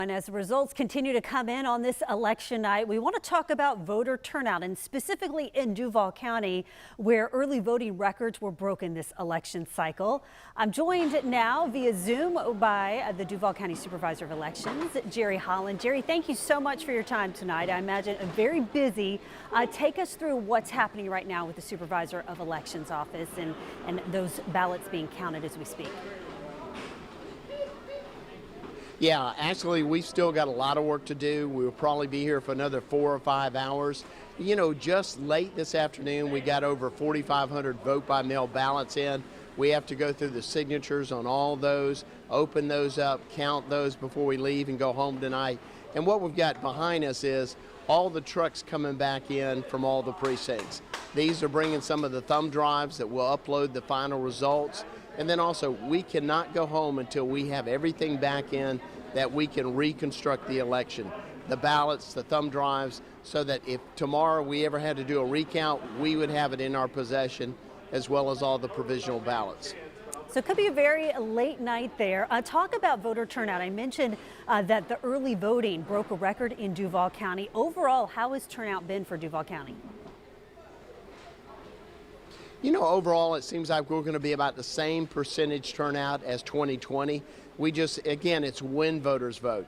And as the results continue to come in on this election night, we want to talk about voter turnout, and specifically in Duval County, where early voting records were broken this election cycle. I'm joined now via Zoom by the Duval County Supervisor of Elections, Jerry Holland. Jerry, thank you so much for your time tonight. I imagine very busy. Take us through what's happening right now with the Supervisor of Elections office and those ballots being counted as we speak. Yeah, actually, we've still got a lot of work to do. We'll probably be here for another 4 or 5 hours. You know, just late this afternoon, we got over 4,500 vote-by-mail ballots in. We have to go through the signatures on all those, open those up, count those before we leave and go home tonight. And what we've got behind us is all the trucks coming back in from all the precincts. These are bringing some of the thumb drives that will upload the final results. And then also, we cannot go home until we have everything back in that we can reconstruct the election. The ballots, the thumb drives, so that if tomorrow we ever had to do a recount, we would have it in our possession, as well as all the provisional ballots. So it could be a very late night there. Talk about voter turnout. I mentioned that the early voting broke a record in Duval County. Overall, how has turnout been for Duval County? You know, overall, it seems like we're going to be about the same percentage turnout as 2020. We just, again, it's when voters vote.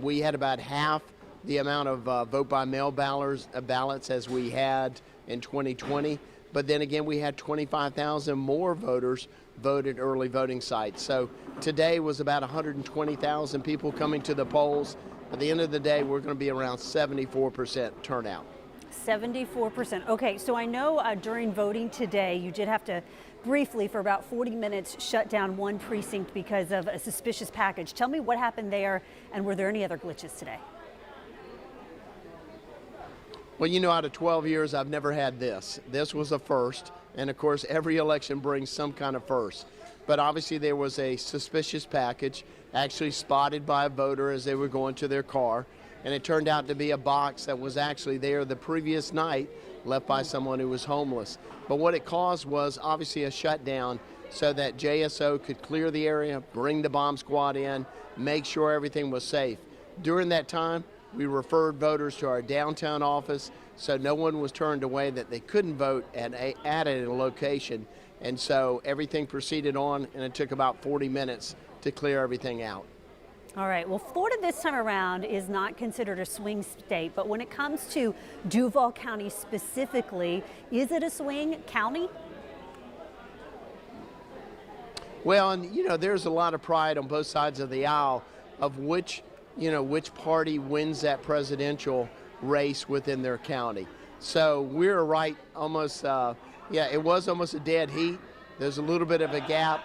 We had about half the amount of vote-by-mail ballots as we had in 2020. But then again, we had 25,000 more voters voted early voting sites. So today was about 120,000 people coming to the polls. At the end of the day, we're going to be around 74% turnout. 74%. Okay, so I know during voting today, you did have to briefly, for about 40 minutes, shut down one precinct because of a suspicious package. Tell me what happened there, and were there any other glitches today? Well, you know, out of 12 years, I've never had this. This was a first, and of course, every election brings some kind of first. But obviously, there was a suspicious package, actually spotted by a voter as they were going to their car. And it turned out to be a box that was actually there the previous night, left by someone who was homeless. But what it caused was obviously a shutdown so that JSO could clear the area, bring the bomb squad in, make sure everything was safe. During that time, we referred voters to our downtown office, so no one was turned away that they couldn't vote at a location. And so everything proceeded on, and it took about 40 minutes to clear everything out. All right, well, Florida this time around is not considered a swing state, but when it comes to Duval County specifically, is it a swing county? Well, and you know, there's a lot of pride on both sides of the aisle of which party wins that presidential race within their county. So we're right almost, it was almost a dead heat. There's a little bit of a gap.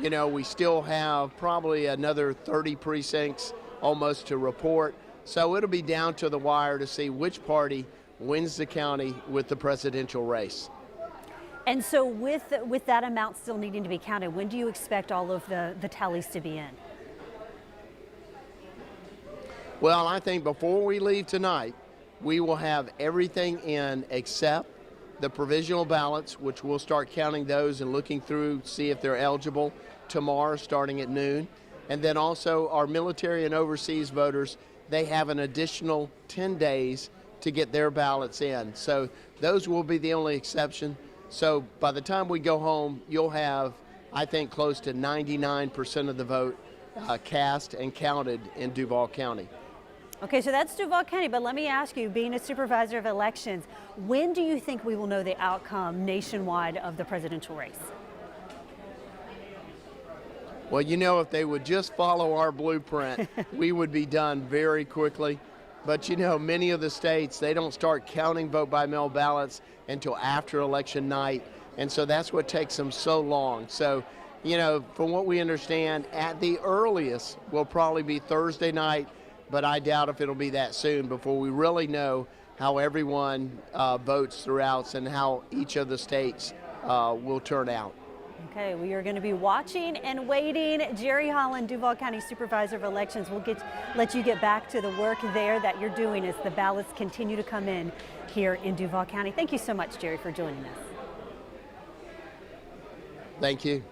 You know, we still have probably another 30 precincts almost to report. So it'll be down to the wire to see which party wins the county with the presidential race. And so with that amount still needing to be counted, when do you expect all of the tallies to be in? Well, I think before we leave tonight, we will have everything in except the provisional ballots, which we'll start counting those and looking through, see if they're eligible tomorrow starting at noon. And then also our military and overseas voters, they have an additional 10 days to get their ballots in. So those will be the only exception. So by the time we go home, you'll have, I think, close to 99% of the vote cast and counted in Duval County. Okay, so that's Duval County, but let me ask you, being a Supervisor of Elections, when do you think we will know the outcome nationwide of the presidential race? Well, you know, if they would just follow our blueprint, we would be done very quickly. But you know, many of the states, they don't start counting vote-by-mail ballots until after election night, and so that's what takes them so long. So, you know, from what we understand, at the earliest will probably be Thursday night, but I doubt if it'll be that soon before we really know how everyone votes throughout and how each of the states will turn out. Okay, we are going to be watching and waiting. Jerry Holland, Duval County Supervisor of Elections, we'll let you get back to the work there that you're doing as the ballots continue to come in here in Duval County. Thank you so much, Jerry, for joining us. Thank you.